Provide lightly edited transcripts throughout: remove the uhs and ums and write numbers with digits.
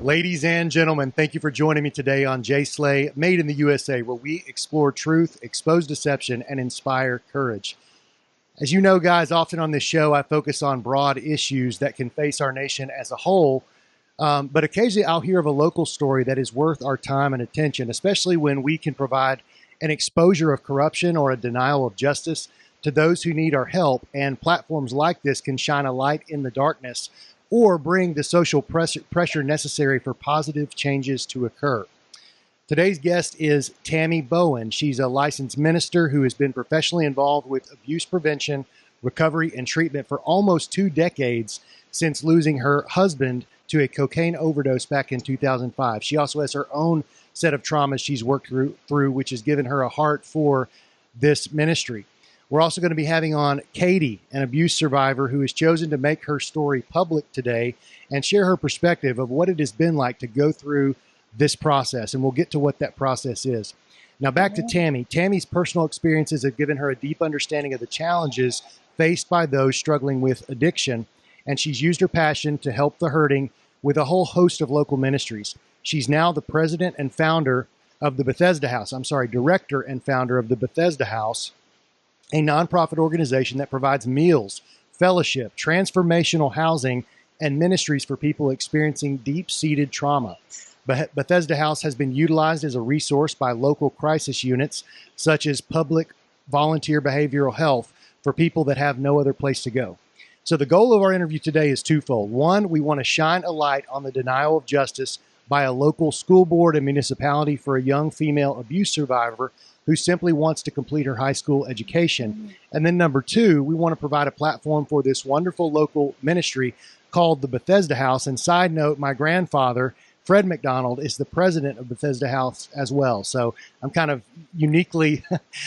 Ladies and gentlemen, thank you for joining me today on J Slay, Made in the USA, where we explore truth, expose deception, and inspire courage. As you know, guys, often on this show, I focus on broad issues that can face our nation as a whole, but occasionally I'll hear of a local story that is worth our time and attention, especially when we can provide an exposure of corruption or a denial of justice to those who need our help, and platforms like this can shine a light in the darkness or bring the social pressure necessary for positive changes to occur. Today's guest is Tammy Bowen. She's a licensed minister who has been professionally involved with abuse prevention, recovery, and treatment for almost 2 decades since losing her husband to a cocaine overdose back in 2005. She also has her own set of traumas she's worked through, which has given her a heart for this ministry. We're also going to be having on Katie, an abuse survivor who has chosen to make her story public today and share her perspective of what it has been like to go through this process. And we'll get to what that process is. Now back to Tammy. Tammy's personal experiences have given her a deep understanding of the challenges faced by those struggling with addiction. And she's used her passion to help the hurting with a whole host of local ministries. She's now the president and founder of the Bethesda House. Director and founder of the Bethesda House, a nonprofit organization that provides meals, fellowship, transformational housing, and ministries for people experiencing deep-seated trauma. Bethesda House has been utilized as a resource by local crisis units, such as public volunteer behavioral health, for people that have no other place to go. So the goal of our interview today is twofold. One, we want to shine a light on the denial of justice by a local school board and municipality for a young female abuse survivor who simply wants to complete her high school education. And then number 2, we want to provide a platform for this wonderful local ministry called the Bethesda House. And side note, my grandfather, Fred McDonald, is the president of Bethesda House as well. So I'm kind of uniquely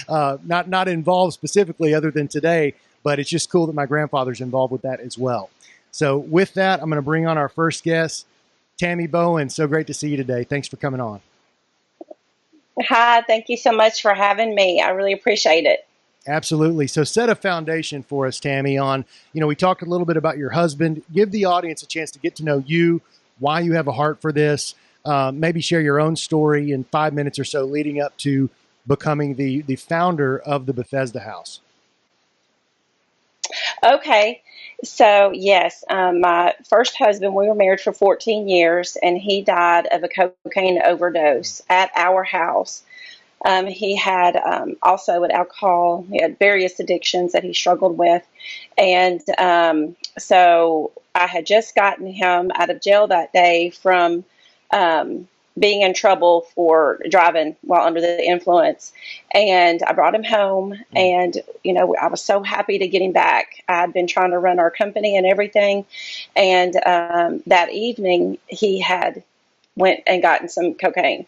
not involved specifically other than today, but it's just cool that my grandfather's involved with that as well. So with that, I'm going to bring on our first guest, Tammy Bowen. So great to see you today. Thanks for coming on. Hi, thank you so much for having me. I really appreciate it. Absolutely. So set a foundation for us, Tammy, on, we talked a little bit about your husband. Give the audience a chance to get to know you, why you have a heart for this, maybe share your own story in 5 minutes or so leading up to becoming the founder of the Bethesda House. Okay. So, yes, my first husband, we were married for 14 years, and he died of a cocaine overdose at our house. He had also an alcohol, he had various addictions that he struggled with. And so I had just gotten him out of jail that day from being in trouble for driving while under the influence. And I brought him home, and, I was so happy to get him back. I had been trying to run our company and everything. And that evening he had went and gotten some cocaine.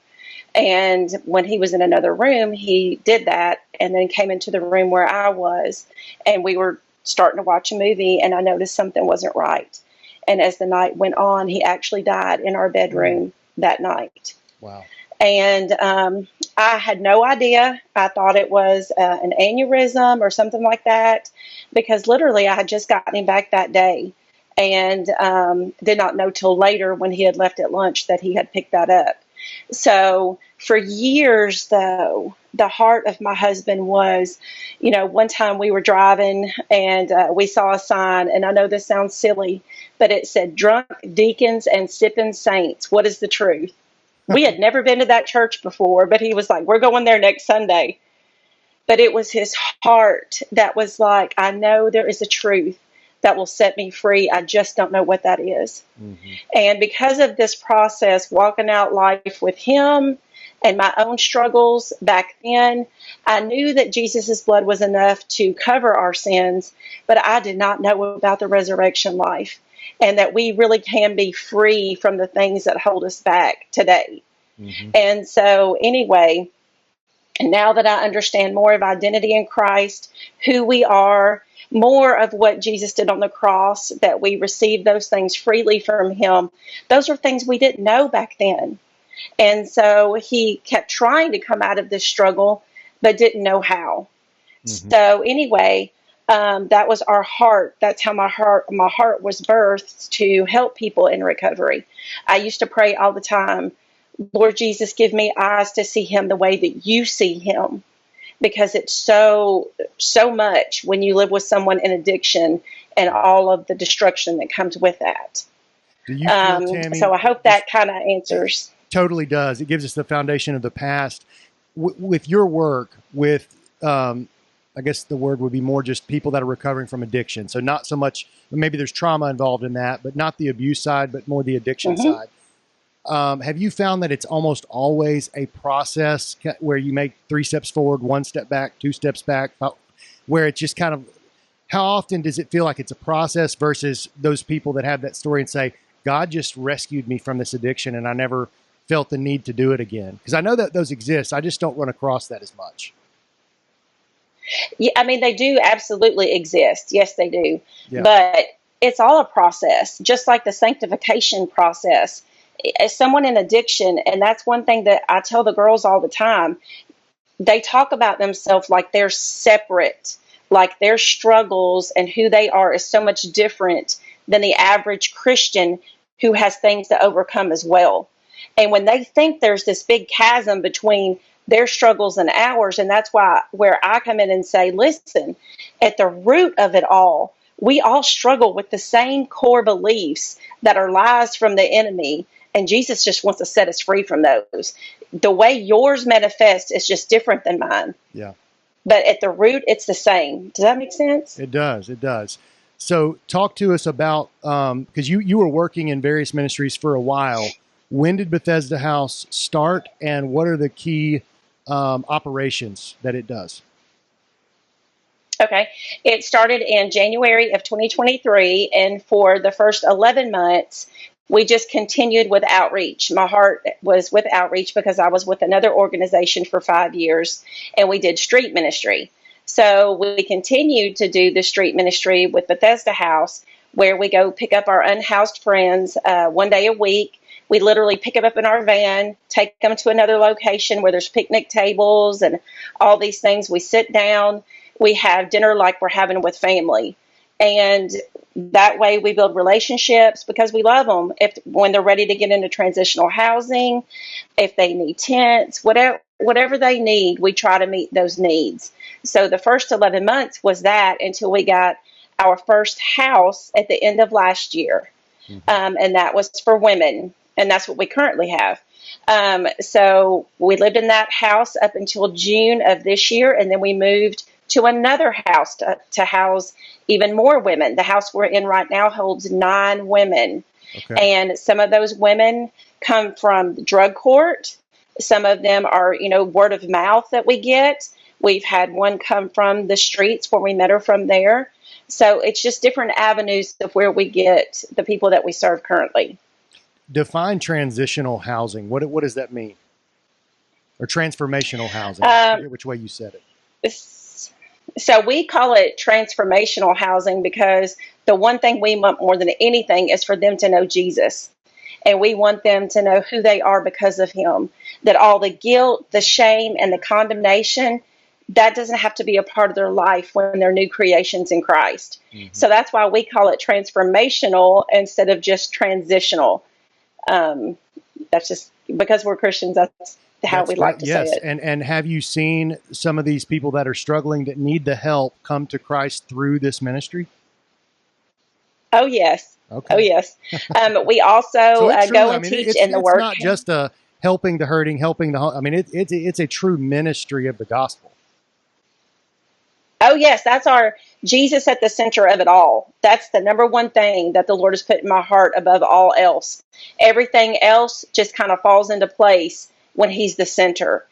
And when he was in another room, he did that and then came into the room where I was, and we were starting to watch a movie, and I noticed something wasn't right. And as the night went on, he actually died in our bedroom that night. Wow. And I had no idea. I thought it was an aneurysm or something like that, because literally I had just gotten him back that day, and did not know till later when he had left at lunch that he had picked that up. So for years, though, the heart of my husband was, one time we were driving and we saw a sign, and I know this sounds silly, but it said drunk deacons and sipping saints. What is the truth? We had never been to that church before, but he was like, we're going there next Sunday. But it was his heart that was like, I know there is a truth that will set me free. I just don't know what that is. Mm-hmm. And because of this process, walking out life with him and my own struggles back then, I knew that Jesus' blood was enough to cover our sins, but I did not know about the resurrection life, and that we really can be free from the things that hold us back today. Mm-hmm. And so anyway, now that I understand more of identity in Christ, who we are, more of what Jesus did on the cross, that we receive those things freely from him. Those are things we didn't know back then. And so he kept trying to come out of this struggle, but didn't know how. Mm-hmm. So anyway, That was our heart. That's how my heart was birthed, to help people in recovery. I used to pray all the time, Lord Jesus, give me eyes to see him the way that you see him, because it's so much when you live with someone in addiction and all of the destruction that comes with that. Do you feel, Tammy? So I hope that kind of answers. Totally does. It gives us the foundation of the past. With your work, with I guess the word would be more just people that are recovering from addiction. So not so much, maybe there's trauma involved in that, but not the abuse side, but more the addiction side. Have you found that it's almost always a process where you make 3 steps forward, 1 step back, 2 steps back, where it's just kind of, how often does it feel like it's a process versus those people that have that story and say, God just rescued me from this addiction and I never felt the need to do it again? Because I know that those exist. I just don't run across that as much. Yeah, I mean, they do absolutely exist. Yes, they do. Yeah. But it's all a process, just like the sanctification process. As someone in addiction, and that's one thing that I tell the girls all the time, they talk about themselves like they're separate, like their struggles and who they are is so much different than the average Christian who has things to overcome as well. And when they think there's this big chasm between their struggles and ours, and that's where I come in and say, listen, at the root of it all, we all struggle with the same core beliefs that are lies from the enemy, and Jesus just wants to set us free from those. The way yours manifests is just different than mine. Yeah. But at the root, it's the same. Does that make sense? It does. It does. So talk to us about, because you were working in various ministries for a while. When did Bethesda House start, and what are the key operations that it does? Okay. It started in January of 2023, and for the first 11 months, we just continued with outreach. My heart was with outreach because I was with another organization for 5 years, and we did street ministry. So we continued to do the street ministry with Bethesda House, where we go pick up our unhoused friends 1 day a week. We literally pick them up in our van, take them to another location where there's picnic tables and all these things. We sit down, we have dinner like we're having with family. And that way we build relationships because we love them. When they're ready to get into transitional housing, if they need tents, whatever they need, we try to meet those needs. So the first 11 months was that until we got our first house at the end of last year. And that was for women. And that's what we currently have. So we lived in that house up until June of this year. And then we moved to another house to house even more women. The house we're in right now holds 9 women. Okay. And some of those women come from the drug court. Some of them are, word of mouth that we get. We've had one come from the streets where we met her from there. So it's just different avenues of where we get the people that we serve currently. Define transitional housing. What does that mean? Or transformational housing? I forget which way you said it. So we call it transformational housing because the one thing we want more than anything is for them to know Jesus. And we want them to know who they are because of him. That all the guilt, the shame, and the condemnation, that doesn't have to be a part of their life when they're new creations in Christ. Mm-hmm. So that's why we call it transformational instead of just transitional. That's just because we're Christians. That's how we like to say it. And have you seen some of these people that are struggling that need the help come to Christ through this ministry? Oh, yes. Okay. Oh, yes. We also go and teach in the work. It's not just helping the hurting, helping the. I mean, it's a true ministry of the gospel. Oh, yes. That's our Jesus at the center of it all. That's the number one thing that the Lord has put in my heart above all else. Everything else just kind of falls into place when he's the center.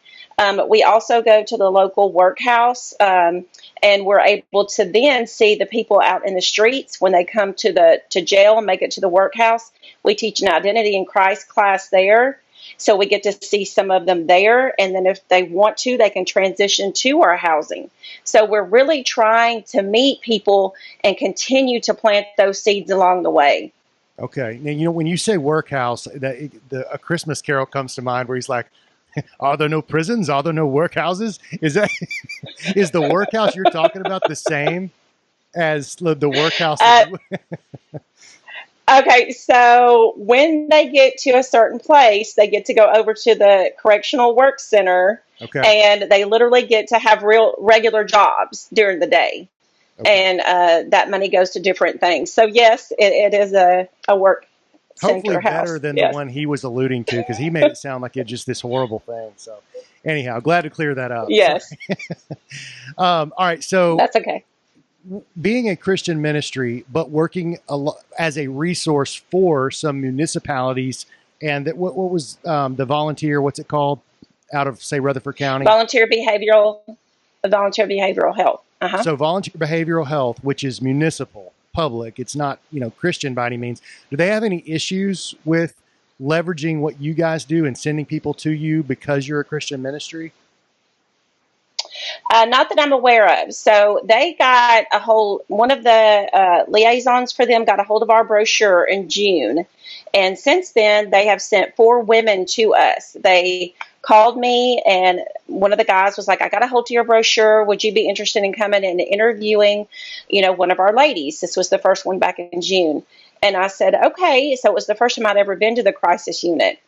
We also go to the local workhouse, and we're able to then see the people out in the streets when they come to jail and make it to the workhouse. We teach an identity in Christ class there. So we get to see some of them there. And then if they want to, they can transition to our housing. So we're really trying to meet people and continue to plant those seeds along the way. Okay. Now, when you say workhouse, a Christmas Carol comes to mind where he's like, are there no prisons? Are there no workhouses? Is the workhouse you're talking about the same as the workhouse. Uh, okay, so when they get to a certain place, they get to go over to the correctional work center, Okay. and they literally get to have real regular jobs during the day. Okay. And that money goes to different things. So yes, it is a work Hopefully center better house. than the Yes. one he was alluding to, because he made it sound like it's just this horrible thing. So anyhow, glad to clear that up. Yes. All right. So That's okay. being a Christian ministry, but working as a resource for some municipalities, and that what was the volunteer? What's it called? Out of, say, Rutherford County. Volunteer behavioral health. Uh-huh. So volunteer behavioral health, which is municipal, public. It's not, Christian by any means. Do they have any issues with leveraging what you guys do and sending people to you because you're a Christian ministry? Not that I'm aware of. So they got one of the liaisons for them got a hold of our brochure in June. And since then, they have sent 4 women to us. They called me, and one of the guys was like, I got a hold of your brochure. Would you be interested in coming and interviewing, one of our ladies? This was the first one back in June. And I said, okay. So it was the first time I'd ever been to the crisis unit.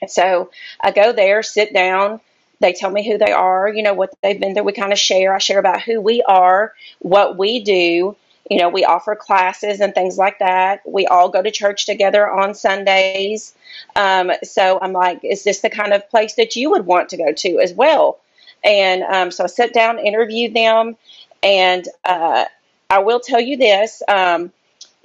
So I go there, sit down. They tell me who they are, what they've been through. We kind of share. I share about who we are, what we do. We offer classes and things like that. We all go to church together on Sundays. So I'm like, is this the kind of place that you would want to go to as well? And so I sit down, interviewed them. And I will tell you this, volunteer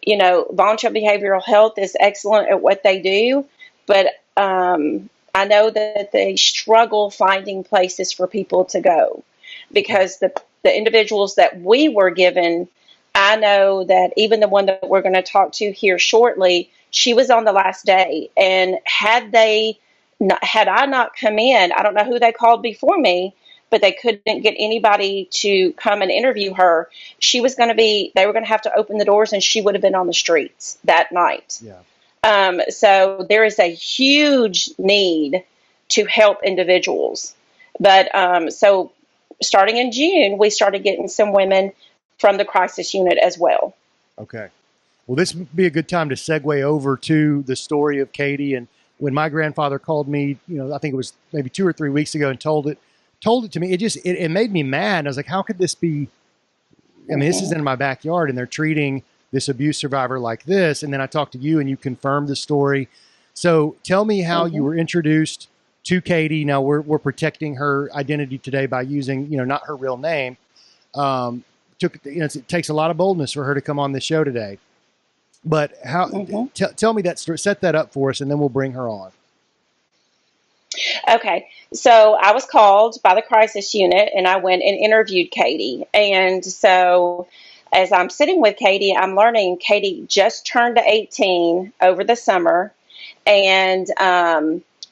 behavioral health is excellent at what they do. But I know that they struggle finding places for people to go, because the individuals that we were given, I know that even the one that we're going to talk to here shortly, she was on the last day. And had I not come in, I don't know who they called before me, but they couldn't get anybody to come and interview her. They were going to have to open the doors, and she would have been on the streets that night. Yeah. So there is a huge need to help individuals. But so starting in June, we started getting some women from the crisis unit as well. Okay. Well, this would be a good time to segue over to the story of Katie. And when my grandfather called me, I think it was maybe 2 or 3 weeks ago, and told it to me, it made me mad. I was like, how could this be? I mean, this is in my backyard, and they're treating this abuse survivor like this. And then I talked to you, and you confirmed the story. So tell me how you were introduced to Katie. Now we're protecting her identity today by using, not her real name. It takes a lot of boldness for her to come on the show today. But tell me that story, set that up for us, and then we'll bring her on. Okay. So I was called by the crisis unit, and I went and interviewed Katie. And so as I'm sitting with Katie, I'm learning Katie just turned 18 over the summer, and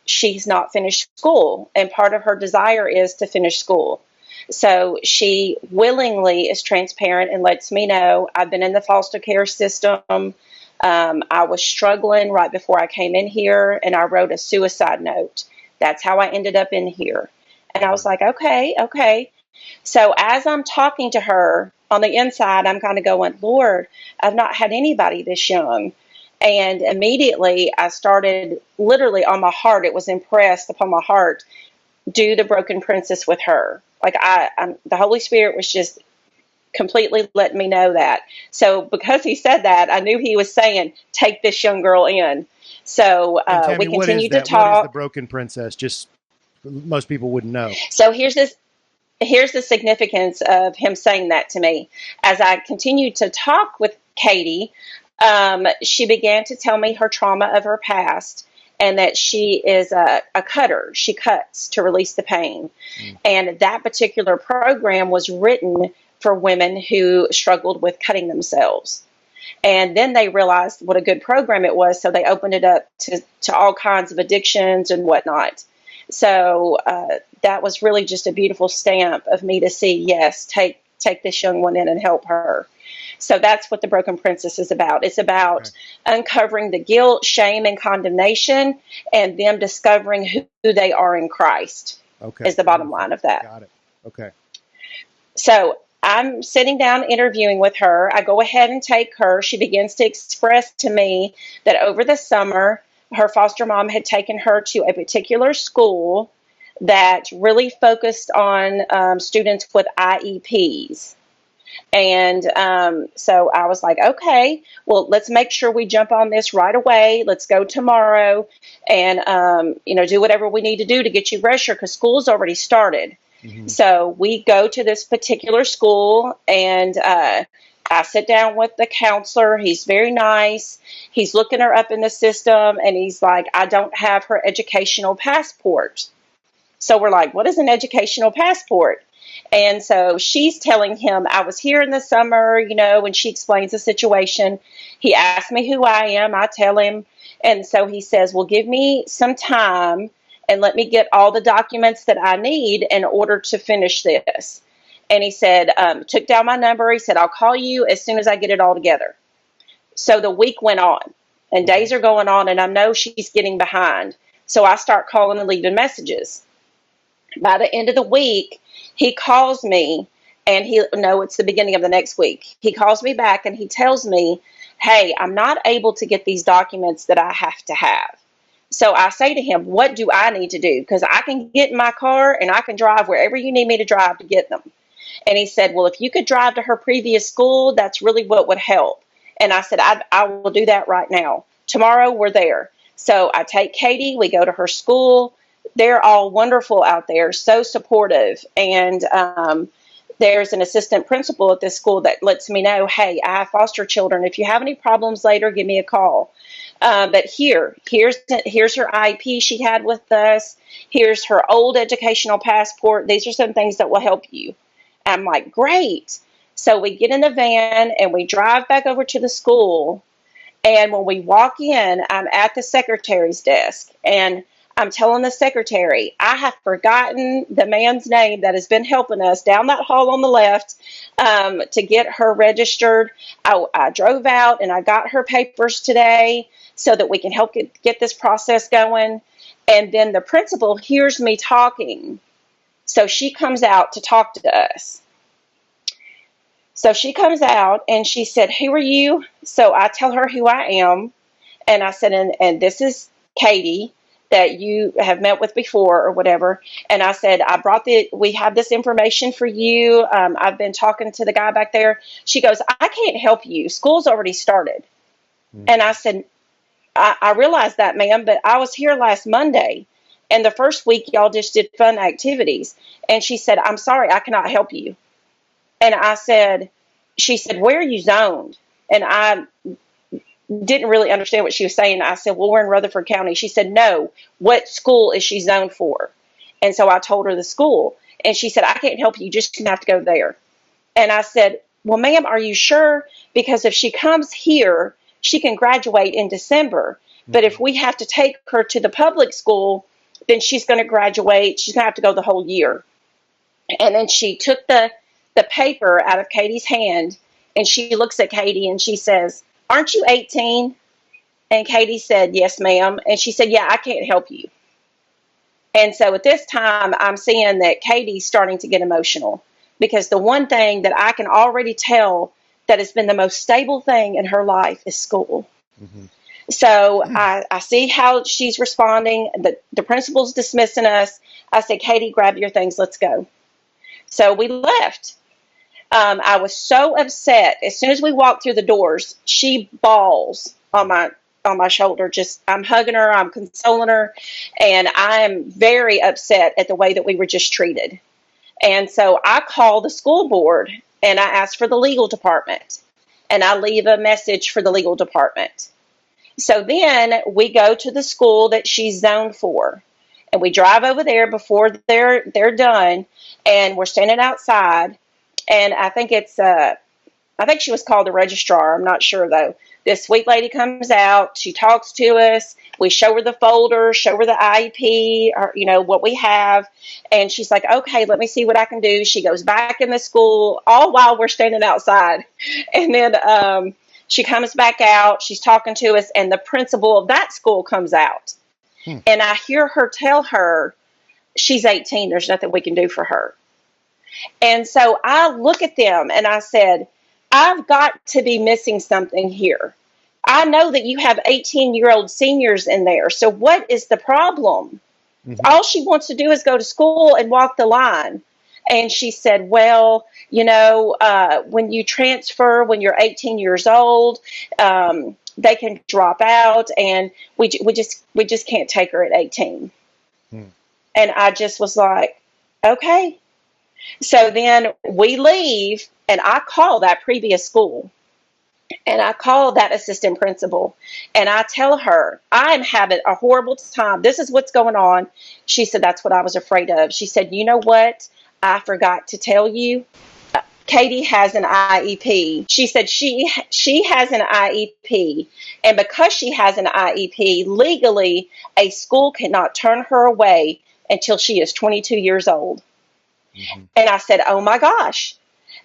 she's not finished school. And part of her desire is to finish school. So she willingly is transparent and lets me know, I've been in the foster care system. I was struggling right before I came in here, and I wrote a suicide note. That's how I ended up in here. And I was like, okay. So as I'm talking to her on the inside, I'm kind of going, Lord, I've not had anybody this young. And immediately I started literally on my heart. It was impressed upon my heart. Do the Broken Princess with her. Like the Holy Spirit was just completely letting me know that. So because he said that, I knew he was saying, take this young girl in. So we continued to talk. What is the Broken Princess? Just most people wouldn't know. So here's the significance of him saying that to me. As I continued to talk with Katie, she began to tell me her trauma of her past, and that she is a cutter. She cuts to release the pain. And that particular program was written for women who struggled with cutting themselves. And then they realized what a good program it was, so they opened it up to all kinds of addictions and whatnot. So that was really just a beautiful stamp of me to see, yes, take this young one in and help her. So that's what the Broken Princess is about. It's about uncovering the guilt, shame, and condemnation, and them discovering who they are in Christ. Is the bottom line of that. Got it. Okay. So I'm sitting down interviewing with her. I go ahead and take her. She begins to express to me that over the summer, her foster mom had taken her to a particular school that really focused on students with IEPs. And so I was like, okay, well, let's make sure we jump on this right away. Let's go tomorrow and, do whatever we need to do to get you registered because school's already started. Mm-hmm. So we go to this particular school and I sit down with the counselor. He's very nice. He's looking her up in the system and he's like, I don't have her educational passport. So we're like, what is an educational passport? And so she's telling him, I was here in the summer, when she explains the situation. He asks me who I am. I tell him. And so he says, well, give me some time and let me get all the documents that I need in order to finish this. And he said, took down my number. He said, I'll call you as soon as I get it all together. So the week went on and days are going on and I know she's getting behind. So I start calling and leaving messages. By the end of the week, he calls me and it's the beginning of the next week. He calls me back and he tells me, hey, I'm not able to get these documents that I have to have. So I say to him, what do I need to do? Because I can get in my car and I can drive wherever you need me to drive to get them. And he said, well, if you could drive to her previous school, that's really what would help. And I said, I will do that right now. Tomorrow we're there. So I take Katie, we go to her school. They're all wonderful out there, so supportive. And there's an assistant principal at this school that lets me know, hey, I have foster children. If you have any problems later, give me a call. But here's her IEP she had with us. Here's her old educational passport. These are some things that will help you. I'm like, great. So we get in the van and we drive back over to the school. And when we walk in, I'm at the secretary's desk and I'm telling the secretary, I have forgotten the man's name that has been helping us down that hall on the left to get her registered. I drove out and I got her papers today so that we can help get this process going. And then the principal hears me talking. So she comes out to talk to us. So she comes out and she said, who are you? So I tell her who I am. And I said, and this is Katie that you have met with before or whatever. And I said, we have this information for you. I've been talking to the guy back there. She goes, I can't help you. School's already started. Mm-hmm. And I said, I realize that, ma'am, but I was here last Monday. And the first week y'all just did fun activities. And she said, I'm sorry, I cannot help you. And she said, where are you zoned? And I didn't really understand what she was saying. I said, well, we're in Rutherford County. She said, no, what school is she zoned for? And so I told her the school. And she said, I can't help you. You just have to go there. And I said, well, ma'am, are you sure? Because if she comes here, she can graduate in December. Mm-hmm. But if we have to take her to the public school, then she's going to graduate. She's going to have to go the whole year. And then she took the paper out of Katie's hand and she looks at Katie and she says, aren't you 18? And Katie said, yes, ma'am. And she said, yeah, I can't help you. And so at this time, I'm seeing that Katie's starting to get emotional because the one thing that I can already tell that has been the most stable thing in her life is school. Mm-hmm. So I see how she's responding. The principal's dismissing us. I said, Katie, grab your things. Let's go. So we left. I was so upset. As soon as we walked through the doors, she bawls on my shoulder. I'm hugging her. I'm consoling her. And I am very upset at the way that we were just treated. And so I called the school board and I asked for the legal department. And I leave a message for the legal department. So then we go to the school that she's zoned for. And we drive over there before they're done. And we're standing outside. And I think she was called the registrar. I'm not sure, though. This sweet lady comes out. She talks to us. We show her the folder, show her the IEP, or, what we have. And she's like, okay, let me see what I can do. She goes back in the school, all while we're standing outside. And then she comes back out. She's talking to us. And the principal of that school comes out. And I hear her tell her she's 18. There's nothing we can do for her. And so I look at them and I said, I've got to be missing something here. I know that you have 18-year-old seniors in there. So what is the problem? Mm-hmm. All she wants to do is go to school and walk the line. And she said, well, when you transfer, when you're 18 years old, they can drop out, and we just can't take her at 18. Mm. And I just was like, okay. So then we leave, and I call that previous school, and I call that assistant principal, and I tell her, I'm having a horrible time. This is what's going on. She said, that's what I was afraid of. She said, you know what? I forgot to tell you. Katie has an IEP. She said she has an IEP, and because she has an IEP, legally, a school cannot turn her away until she is 22 years old. Mm-hmm. And I said, oh my gosh.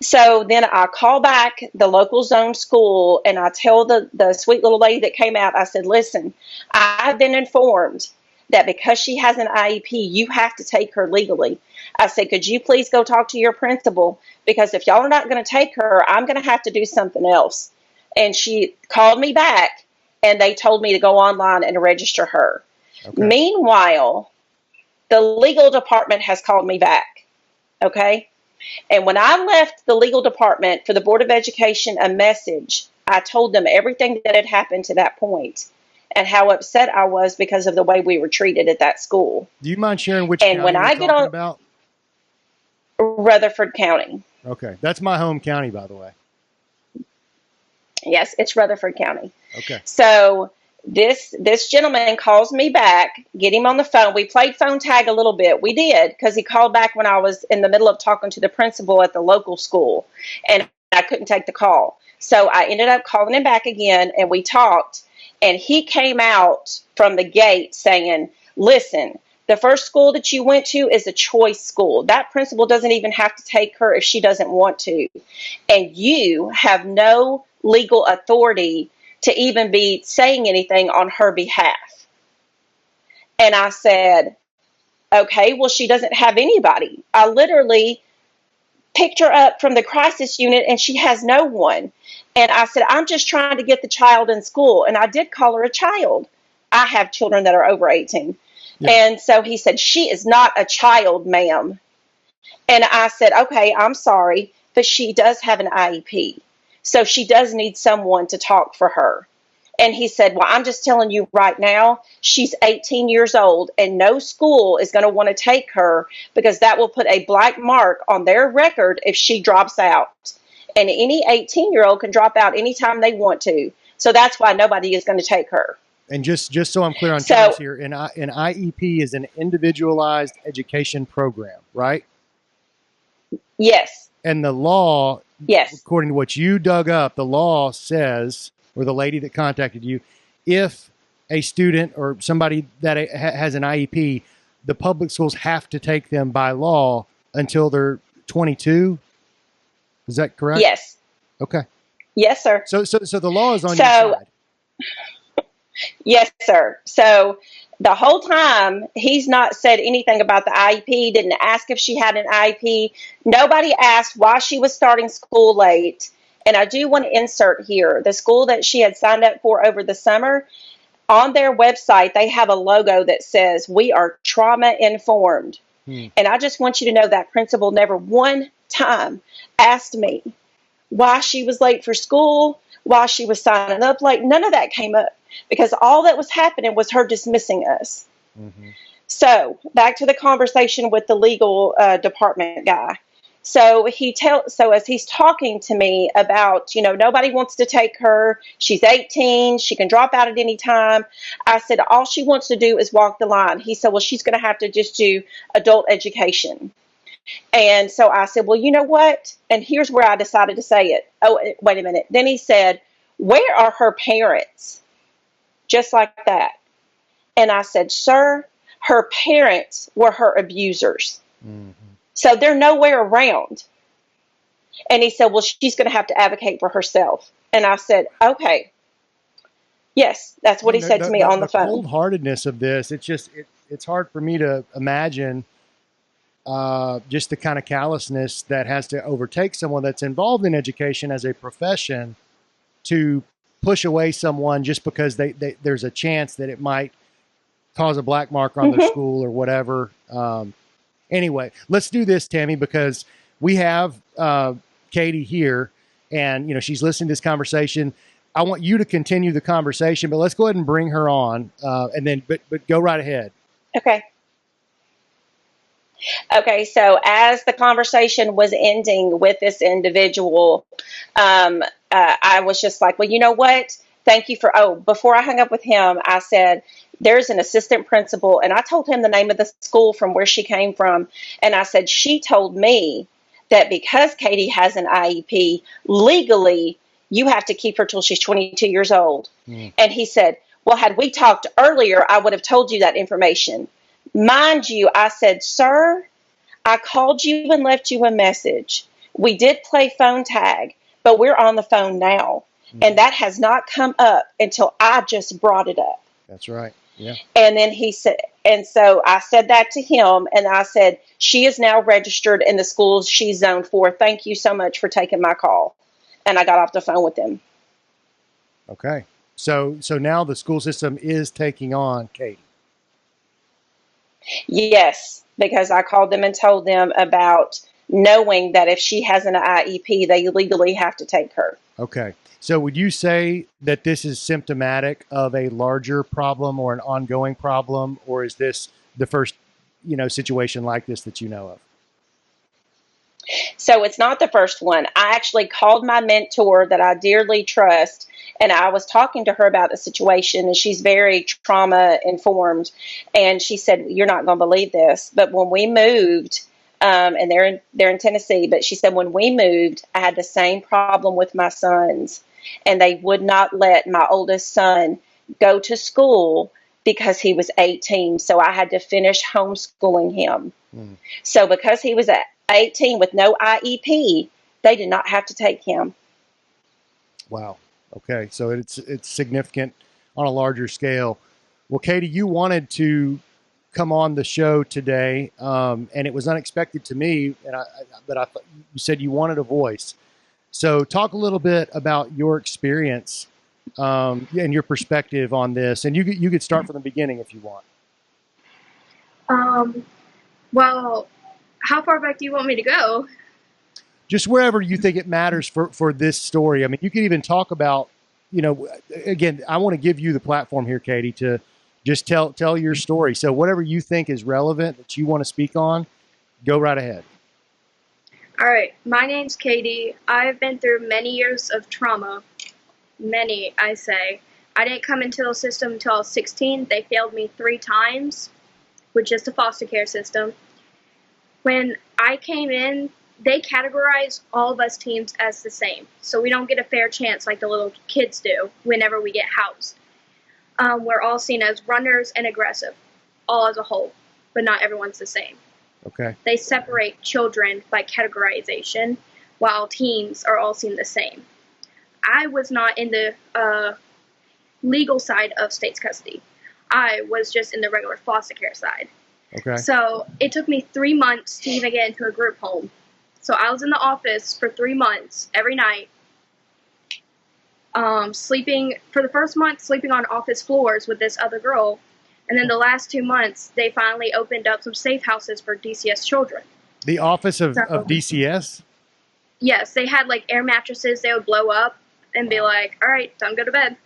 So then I call back the local zone school, and I tell the sweet little lady that came out, I said, listen, I've been informed that because she has an IEP, you have to take her legally. I said, could you please go talk to your principal? Because if y'all are not going to take her, I'm going to have to do something else. And she called me back, and they told me to go online and register her. Okay. Meanwhile, the legal department has called me back. Okay. And when I left the legal department for the Board of Education a message, I told them everything that had happened to that point and how upset I was because of the way we were treated at that school. Do you mind sharing which county when I get on about? Rutherford County. Okay. That's my home county, by the way. Yes, it's Rutherford County. Okay. So this gentleman calls me back, get him on the phone. We played phone tag a little bit. We did, because he called back when I was in the middle of talking to the principal at the local school, and I couldn't take the call. So I ended up calling him back again, and we talked, and he came out from the gate saying, listen, the first school that you went to is a choice school. That principal doesn't even have to take her if she doesn't want to. And you have no legal authority to even be saying anything on her behalf. And I said, okay, well, she doesn't have anybody. I literally picked her up from the crisis unit, and she has no one. And I said, I'm just trying to get the child in school. And I did call her a child. I have children that are over 18. Yeah. And so he said, she is not a child, ma'am. And I said, okay, I'm sorry, but she does have an IEP. So she does need someone to talk for her. And he said, well, I'm just telling you right now, she's 18 years old, and no school is going to want to take her because that will put a black mark on their record if she drops out. And any 18-year-old can drop out anytime they want to. So that's why nobody is going to take her. And just so I'm clear on terms here, an IEP is an individualized education program, right? Yes. And the law, yes, according to what you dug up, the law says, or the lady that contacted you, if a student or somebody that has an IEP, the public schools have to take them by law until they're 22. Is that correct? Yes. Okay. Yes, sir. So the law is on your side. Yes, sir. So the whole time, he's not said anything about the IEP, didn't ask if she had an IEP. Nobody asked why she was starting school late. And I do want to insert here, the school that she had signed up for over the summer, on their website, they have a logo that says, we are trauma informed. And I just want you to know that principal never one time asked me why she was late for school, why she was signing up late. None of that came up because all that was happening was her dismissing us. Mm-hmm. So back to the conversation with the legal department guy. So as he's talking to me about, nobody wants to take her. She's 18. She can drop out at any time. I said, all she wants to do is walk the line. He said, well, she's going to have to just do adult education. And so I said, well, you know what? And here's where I decided to say it. Oh, wait a minute. Then he said, where are her parents? Just like that. And I said, sir, her parents were her abusers. Mm-hmm. So they're nowhere around. And he said, well, she's going to have to advocate for herself. And I said, okay. Yes, that's what he said to me on the phone. The cold-heartedness of this, it's hard for me to imagine just the kind of callousness that has to overtake someone that's involved in education as a profession to push away someone just because there's a chance that it might cause a black mark on their school or whatever. Anyway, let's do this, Tammy, because we have Katie here, and she's listening to this conversation. I want you to continue the conversation, but let's go ahead and bring her on, and then but go right ahead. Okay. Okay, so as the conversation was ending with this individual, I was just like, well, you know what? Thank you before I hung up with him, I said, there's an assistant principal, and I told him the name of the school from where she came from. And I said, she told me that because Katie has an IEP, legally, you have to keep her till she's 22 years old. And he said, well, had we talked earlier, I would have told you that information. Mind you, I said, sir, I called you and left you a message. We did play phone tag, but we're on the phone now. And that has not come up until I just brought it up. That's right. Yeah. And then he said, and so I said that to him, and I said, she is now registered in the schools she's zoned for. Thank you so much for taking my call. And I got off the phone with him. Okay. So now the school system is taking on Katie. Yes, because I called them and told them about knowing that if she has an IEP, they legally have to take her. Okay. So would you say that this is symptomatic of a larger problem or an ongoing problem, or is this the first, situation like this that you know of? So it's not the first one. I actually called my mentor that I dearly trust, and I was talking to her about the situation, and she's very trauma informed. And she said, you're not going to believe this, but when we moved, and they're in Tennessee, but she said, when we moved, I had the same problem with my sons, and they would not let my oldest son go to school because he was 18. So I had to finish homeschooling him. So because he was at 18 with no IEP, they did not have to take him. Wow. Okay. So it's significant on a larger scale. Well, Katie, you wanted to come on the show today, and it was unexpected to me, but I thought you said you wanted a voice. So talk a little bit about your experience and your perspective on this, and you could start from the beginning if you want. Well, how far back do you want me to go? Just wherever you think it matters for this story. I mean, you could even talk about, again, I want to give you the platform here, Katie, to just tell your story. So whatever you think is relevant that you want to speak on, go right ahead. All right. My name's Katie. I've been through many years of trauma. Many, I say. I didn't come into the system until I was 16. They failed me 3 times with just a foster care system. When I came in, they categorize all of us teams as the same. So we don't get a fair chance like the little kids do whenever we get housed. We're all seen as runners and aggressive, all as a whole, but not everyone's the same. Okay. They separate children by categorization, while teens are all seen the same. I was not in the legal side of state's custody. I was just in the regular foster care side. Okay. So it took me 3 months to even get into a group home. So I was in the office for 3 months every night, sleeping for the first month, sleeping on office floors with this other girl. And then the last 2 months, they finally opened up some safe houses for DCS children. The office of DCS? Yes, they had like air mattresses they would blow up and be like, all right, time to go to bed.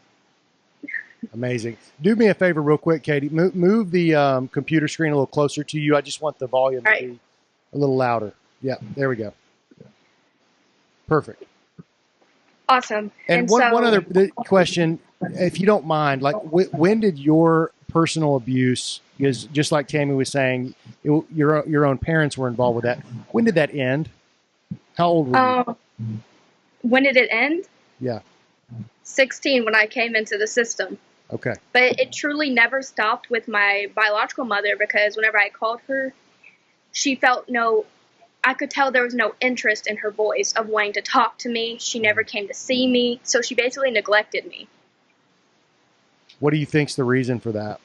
Amazing. Do me a favor real quick, Katie. Move the computer screen a little closer to you. I just want the volume to be a little louder. Yeah, there we go. Perfect. Awesome. And one other question, if you don't mind, like when did your personal abuse, because just like Tammy was saying, your own parents were involved with that. When did that end? How old were you? When did it end? Yeah. 16 when I came into the system. Okay. But it truly never stopped with my biological mother, because whenever I called her, she felt I could tell there was no interest in her voice of wanting to talk to me. She never came to see me, so she basically neglected me. What do you think's the reason for that?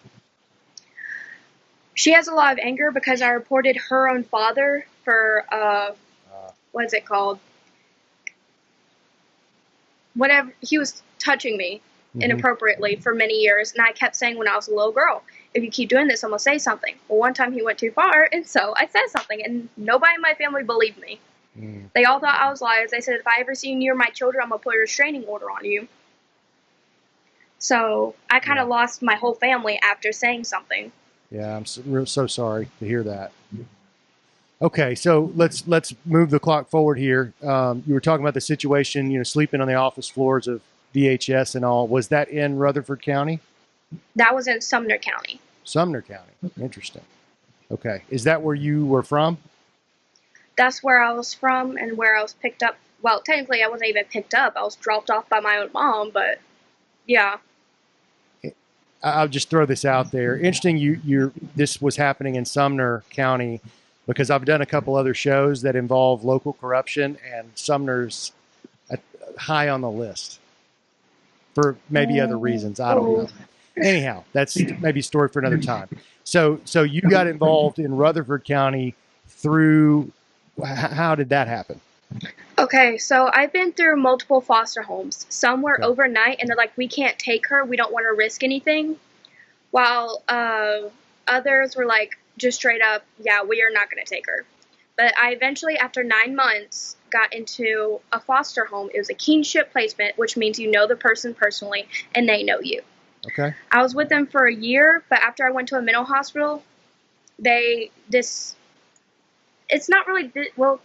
she has a lot of anger because I reported her own father for, what is it called? Whatever, he was touching me inappropriately for many years, and I kept saying when I was a little girl, if you keep doing this, I'm going to say something. Well, one time he went too far, and so I said something, and nobody in my family believed me. They all thought I was liars. They said, if I ever see you near my children, I'm going to put a restraining order on you. So I kind of lost my whole family after saying something. Yeah, I'm so sorry to hear that. Okay, so let's move the clock forward here. You were talking about the situation, sleeping on the office floors of DHS and all. Was that in Rutherford County? That was in Sumner County. Sumner County. Interesting. Okay. Is that where you were from? That's where I was from and where I was picked up. Well, technically I wasn't even picked up. I was dropped off by my own mom, but yeah. I'll just throw this out there. Interesting this was happening in Sumner County, because I've done a couple other shows that involve local corruption, and Sumner's high on the list for maybe other reasons. I don't know. Anyhow, that's maybe a story for another time. So you got involved in Rutherford County through, how did that happen? Okay, so I've been through multiple foster homes. Some were overnight, and they're like, we can't take her. We don't want to risk anything. While others were like, just straight up, yeah, we are not going to take her. But I eventually, after 9 months, got into a foster home. It was a kinship placement, which means you know the person personally and they know you. Okay. I was with them for a year, but after I went to a mental hospital, it's not really, well,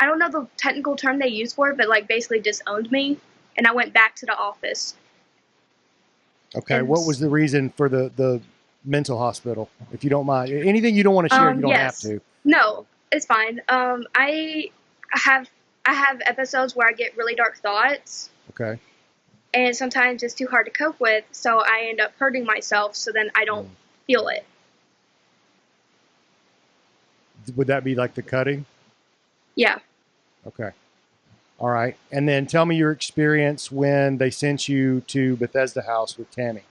I don't know the technical term they use for it, but like basically disowned me, and I went back to the office. Okay. And what was the reason for the mental hospital, if you don't mind? Anything you don't want to share, you don't have to. No, it's fine. I have episodes where I get really dark thoughts. Okay. And sometimes it's too hard to cope with, so I end up hurting myself, so then I don't feel it. Would that be like the cutting? Yeah. Okay. All right. And then tell me your experience when they sent you to Bethesda House with Tammy.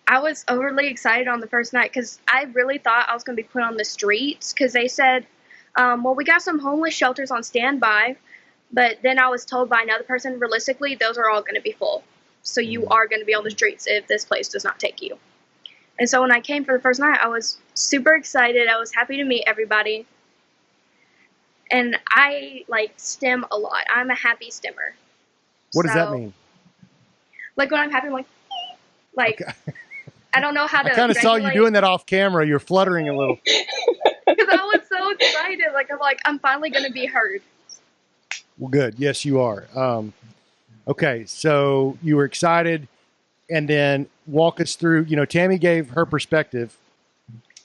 I was overly excited on the first night because I really thought I was going to be put on the streets, because they said, well, we got some homeless shelters on standby, but then I was told by another person, realistically, those are all going to be full. So you are going to be on the streets if this place does not take you. And so when I came for the first night, I was super excited. I was happy to meet everybody. And I stim a lot. I'm a happy stimmer. What does that mean? Like when I'm happy, I'm like okay. I don't know how to. I kind of saw you doing that off camera. You're fluttering a little. Because I was so excited. I'm finally going to be heard. Well, good. Yes, you are. Okay, so you were excited, and then walk us through. Tammy gave her perspective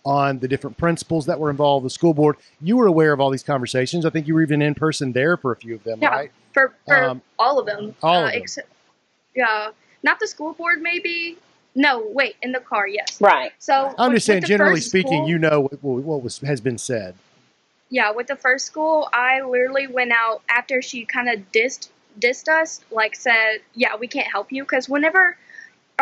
on the different principals that were involved, the school board. You were aware of all these conversations. I think you were even in person there for a few of them, right? For all of them. All of them. Yeah, not the school board, maybe. No, wait, in the car, yes. Right. So I'm just saying, generally speaking, school, what has been said. Yeah, with the first school, I literally went out after she kind of dissed us, said, yeah, we can't help you. Because all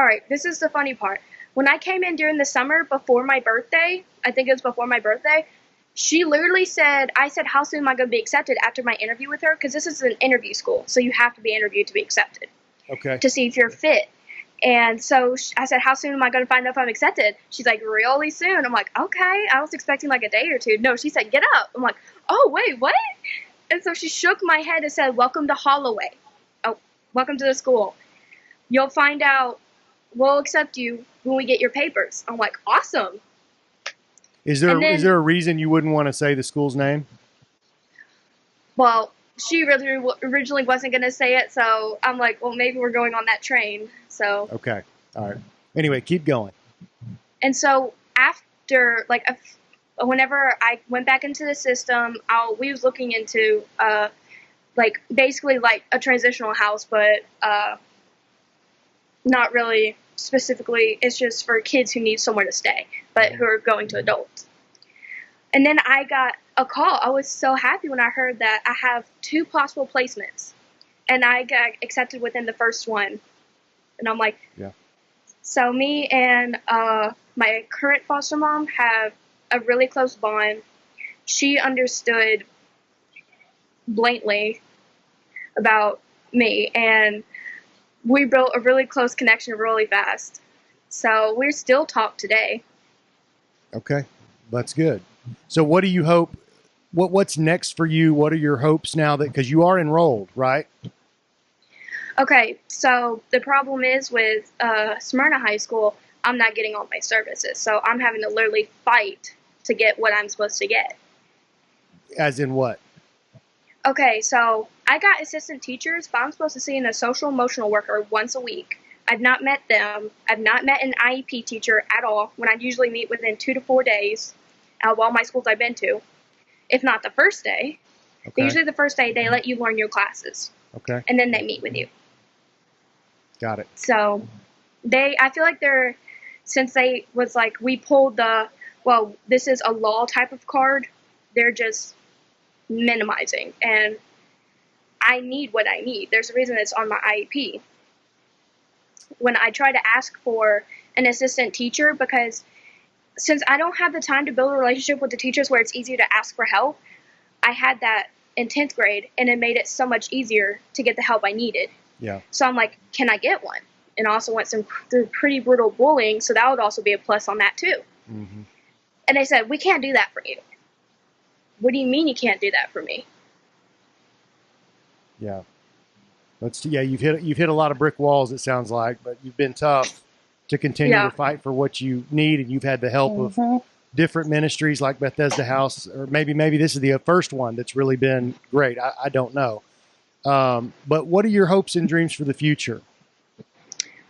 right, this is the funny part. When I came in during the summer before my birthday, I think it was before my birthday, she literally said, how soon am I going to be accepted after my interview with her? Because this is an interview school, so you have to be interviewed to be accepted. Okay. To see if you're fit. And so I said, how soon am I going to find out if I'm accepted? She's like, really soon. I'm like, okay. I was expecting a day or two. No, she said, get up. I'm like, oh, wait, what? And so she shook my head and said, welcome to Holloway. Oh, welcome to the school. You'll find out. We'll accept you when we get your papers. I'm like, awesome. Is there a reason you wouldn't want to say the school's name? Well, she really originally wasn't going to say it, so I'm like, well, maybe we're going on that train. So okay, all right. Anyway, keep going. And so after, whenever I went back into the system, we was looking into basically a transitional house, but not really specifically. It's just for kids who need somewhere to stay, but who are going to adults. And then I got a call. I was so happy when I heard that I have 2 possible placements, and I got accepted within the first one. And I'm like, yeah. So me and my current foster mom have a really close bond. She understood blatantly about me, and we built a really close connection really fast. So we're still talk today. Okay, that's good. So what do you hope? What's next for you? What are your hopes now that, because you are enrolled, right? Okay, so the problem is with Smyrna High School, I'm not getting all my services. So I'm having to literally fight to get what I'm supposed to get. As in what? Okay, so I got assistant teachers, but I'm supposed to see a social emotional worker once a week. I've not met them. I've not met an IEP teacher at all, when I usually meet within 2 to 4 days out of all my schools I've been to. If not the first day. Okay. Usually the first day they let you learn your classes. Okay. And then they meet with you. Got it. So I feel like since they was like, we pulled well, this is a law type of card, they're just minimizing. And I need what I need. There's a reason it's on my IEP. When I try to ask for an assistant teacher, because since I don't have the time to build a relationship with the teachers where it's easier to ask for help, I had that in 10th grade, and it made it so much easier to get the help I needed. Yeah. So I'm like, can I get one? And I also went through pretty brutal bullying, so that would also be a plus on that too. Mm-hmm. And they said, we can't do that for you. What do you mean you can't do that for me? Yeah. You've hit a lot of brick walls, it sounds like, but you've been tough to continue to fight for what you need, and you've had the help of different ministries like Bethesda House, or maybe this is the first one that's really been great. I don't know. But what are your hopes and dreams for the future?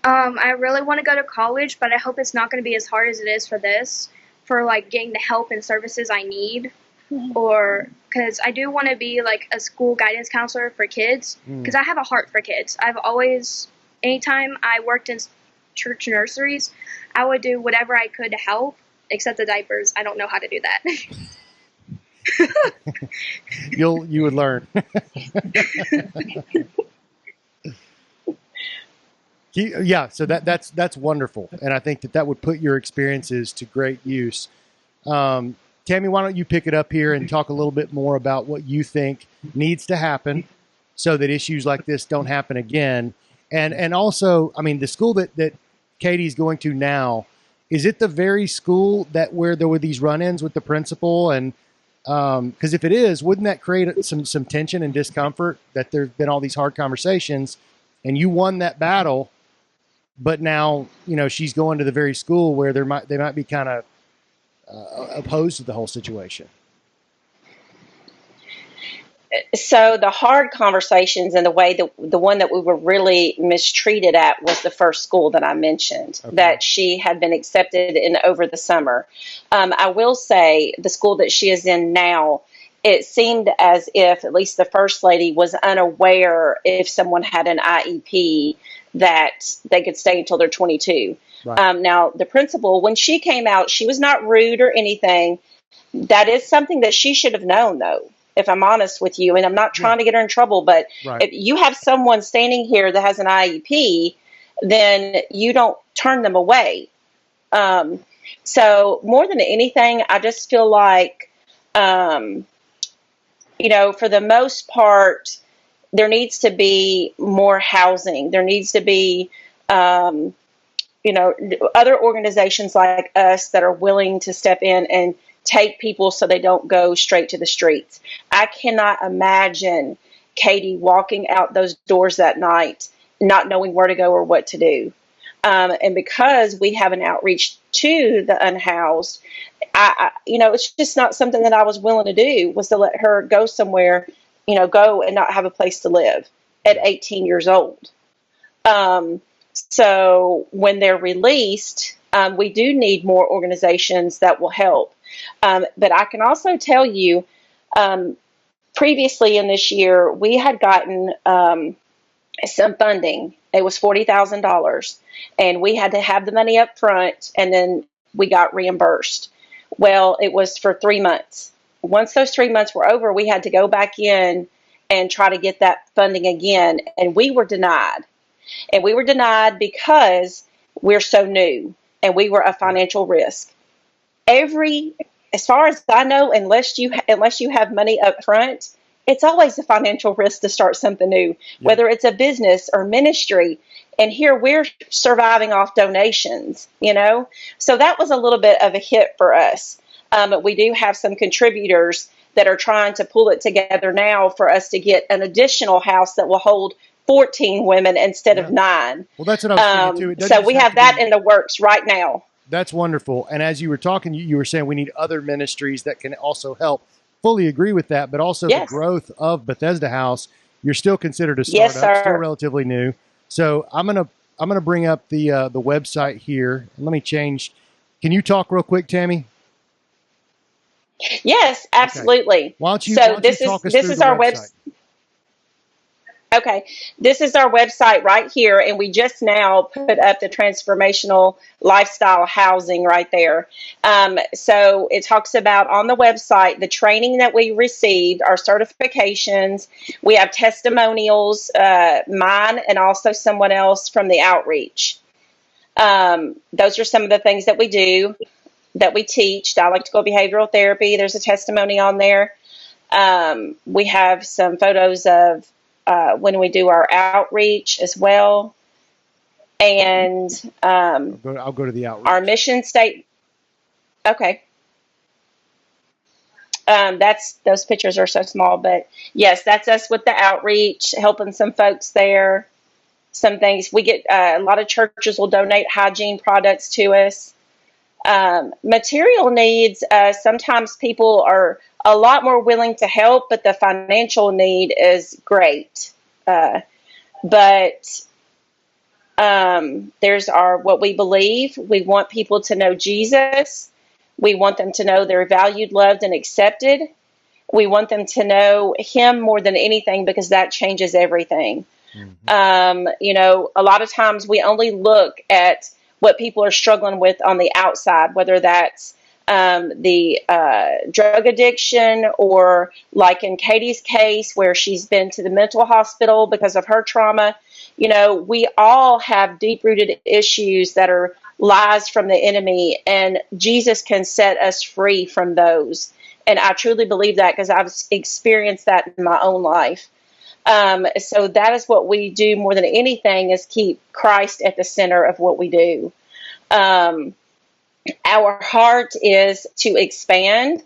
I really want to go to college, but I hope it's not going to be as hard as it is for like getting the help and services I need. Or because I do want to be like a school guidance counselor for kids, because I have a heart for kids. Anytime I worked in church nurseries, I would do whatever I could to help, except the diapers. I don't know how to do that. You would learn. Yeah, so that's wonderful, and I think that would put your experiences to great use. Tammy, why don't you pick it up here and talk a little bit more about what you think needs to happen so that issues like this don't happen again, and also, I mean, the school that Katie's going to now, is it the very school where there were these run-ins with the principal? And because if it is, wouldn't that create some tension and discomfort, that there's been all these hard conversations and you won that battle, but now, she's going to the very school where they might be kind of opposed to the whole situation? So the hard conversations and the way the one that we were really mistreated at was the first school that I mentioned, that she had been accepted in over the summer. I will say the school that she is in now, it seemed as if at least the first lady was unaware if someone had an IEP that they could stay until they're 22. Right. Now, the principal, when she came out, she was not rude or anything. That is something that she should have known, though, if I'm honest with you. And I'm not trying to get her in trouble, but if you have someone standing here that has an IEP, then you don't turn them away. So more than anything, I just feel like, for the most part, there needs to be more housing. There needs to be, other organizations like us that are willing to step in and take people so they don't go straight to the streets. I cannot imagine Katie walking out those doors that night, not knowing where to go or what to do. And because we have an outreach to the unhoused, it's just not something that I was willing to do, was to let her go somewhere, go and not have a place to live at 18 years old. So when they're released, we do need more organizations that will help. But I can also tell you, previously in this year, we had gotten some funding. It was $40,000, and we had to have the money up front, and then we got reimbursed. Well, it was for 3 months. Once those 3 months were over, we had to go back in and try to get that funding again, and we were denied. And we were denied because we're so new and we were a financial risk. As far as I know, unless you have money up front, it's always a financial risk to start something new, whether it's a business or ministry. And here we're surviving off donations, So that was a little bit of a hit for us. We do have some contributors that are trying to pull it together now for us to get an additional house that will hold 14 women instead of 9. Well, that's what I was thinking too. So we have that in the works right now. That's wonderful. And as you were talking, you were saying we need other ministries that can also help. Fully agree with that, but also the growth of Bethesda House. You're still considered a startup, still relatively new. So I'm gonna bring up the website here. Let me change. Can you talk real quick, Tammy? Yes, absolutely. Okay. Why don't you this is our website. Okay, this is our website right here, and we just now put up the transformational lifestyle housing right there. So it talks about on the website the training that we received, our certifications. We have testimonials, mine and also someone else from the outreach. Those are some of the things that we do, that we teach. Dialectical behavioral therapy. There's a testimony on there. We have some photos of when we do our outreach as well. And I'll go to the outreach. Our mission statement. Okay. Those pictures are so small, but yes, that's us with the outreach, helping some folks there. Some things we get, a lot of churches will donate hygiene products to us. Material needs, sometimes people are a lot more willing to help, but the financial need is great. But there's what we believe. We want people to know Jesus. We want them to know they're valued, loved, and accepted. We want them to know Him more than anything, because that changes everything. Mm-hmm. A lot of times we only look at what people are struggling with on the outside, whether that's the drug addiction, or like in Katie's case, where she's been to the mental hospital because of her trauma. We all have deep-rooted issues that are lies from the enemy, and Jesus can set us free from those. And I truly believe that, because I've experienced that in my own life. So that is what we do more than anything, is keep Christ at the center of what we do. Our heart is to expand.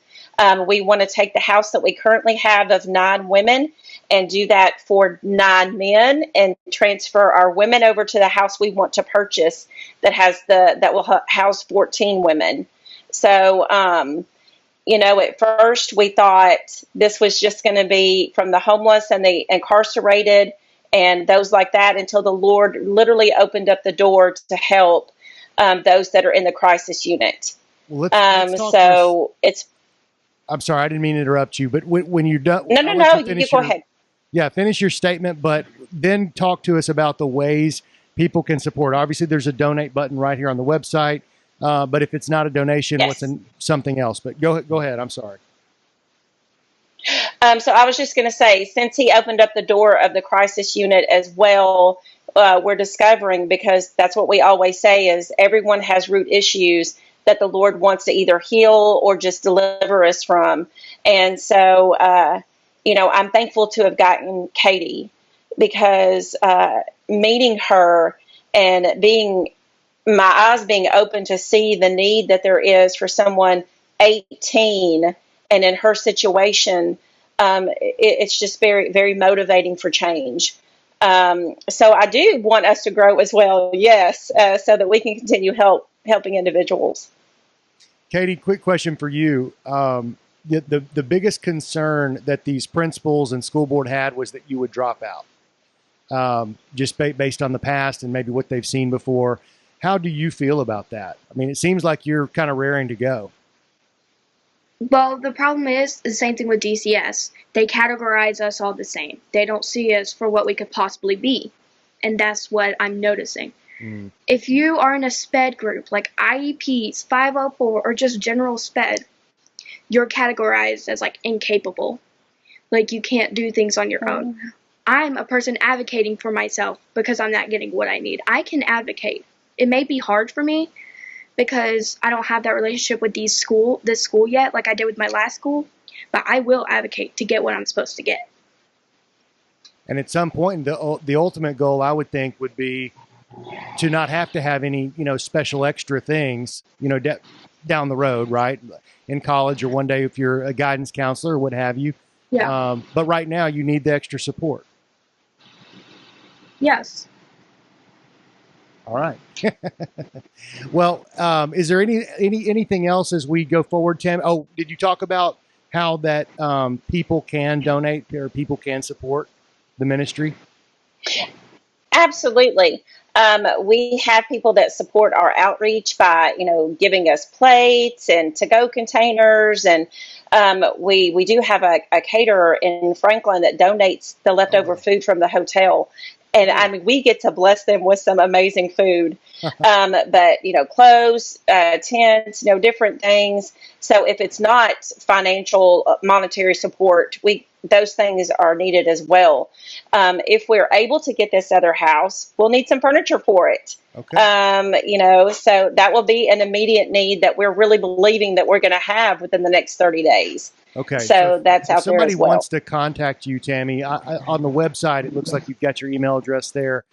We want to take the house that we currently have of 9 women and do that for 9 men, and transfer our women over to the house we want to purchase that will house 14 women. So, at first we thought this was just going to be from the homeless and the incarcerated and those like that, until the Lord literally opened up the door to help those that are in the crisis unit. Well, let's talk I'm sorry, I didn't mean to interrupt you, but when you're done, no, you go ahead. Yeah, finish your statement, but then talk to us about the ways people can support. Obviously, there's a donate button right here on the website, but if it's not a donation, what's something else? But go ahead. I'm sorry. So I was just going to say, since He opened up the door of the crisis unit as well, we're discovering, because that's what we always say, is everyone has root issues that the Lord wants to either heal or just deliver us from. And so, I'm thankful to have gotten Katie, because meeting her and my eyes being open to see the need that there is for someone 18 and in her situation, it's just very, very motivating for change. So I do want us to grow as well, yes, so that we can continue helping individuals. Katie, quick question for you. The biggest concern that these principals and school board had was that you would drop out, just based on the past and maybe what they've seen before. How do you feel about that? I mean, it seems like you're kind of raring to go. Well, the problem is the same thing with DCS. They categorize us all the same. They don't see us for what we could possibly be. And that's what I'm noticing. Mm. If you are in a SPED group, like IEPs, 504, or just general SPED, you're categorized as like incapable. Like you can't do things on your own. I'm a person advocating for myself because I'm not getting what I need. I can advocate. it may be hard for me because I don't have that relationship with this school yet, like I did with my last school, but I will advocate to get what I'm supposed to get. And at some point, the ultimate goal, I would think, would be to not have to have any, special extra things, down the road, right? In college or one day if you're a guidance counselor or what have you. Yeah. But right now you need the extra support. Yes. All right. Well, is there anything else as we go forward, Tim? Oh, did you talk about how that people can donate or people can support the ministry? Absolutely. We have people that support our outreach by, giving us plates and to-go containers. And we do have a caterer in Franklin that donates the leftover food from the hotel. And I mean, we get to bless them with some amazing food. But, clothes, tents, different things. So if it's not financial, monetary support, those things are needed as well. If we're able to get this other house, we'll need some furniture for it. Okay. So that will be an immediate need that we're really believing that we're going to have within the next 30 days. Okay. So that's out there as well. If somebody wants to contact you, Tammy, on the website, it looks like you've got your email address there,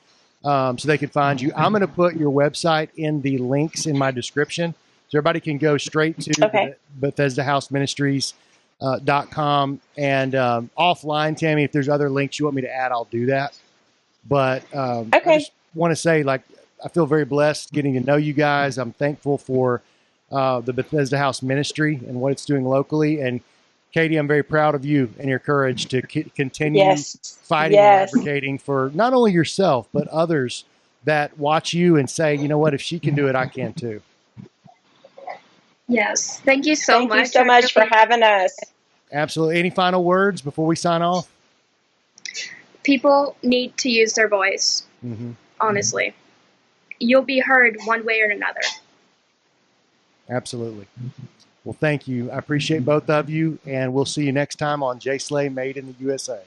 so they can find you. I'm going to put your website in the links in my description, so everybody can go straight to Bethesda House Ministries. .com and offline, Tammy, if there's other links you want me to add, I'll do that. But I just want to say, I feel very blessed getting to know you guys. I'm thankful for the Bethesda House Ministry and what it's doing locally. And Katie, I'm very proud of you and your courage to continue fighting and advocating for not only yourself, but others that watch you and say, you know what, if she can do it, I can too. Yes. Thank you so much. Thank you so much for having us. Absolutely. Any final words before we sign off? People need to use their voice. Honestly. You'll be heard one way or another. Absolutely. Well, thank you. I appreciate both of you, and we'll see you next time on J. Slay Made in the USA.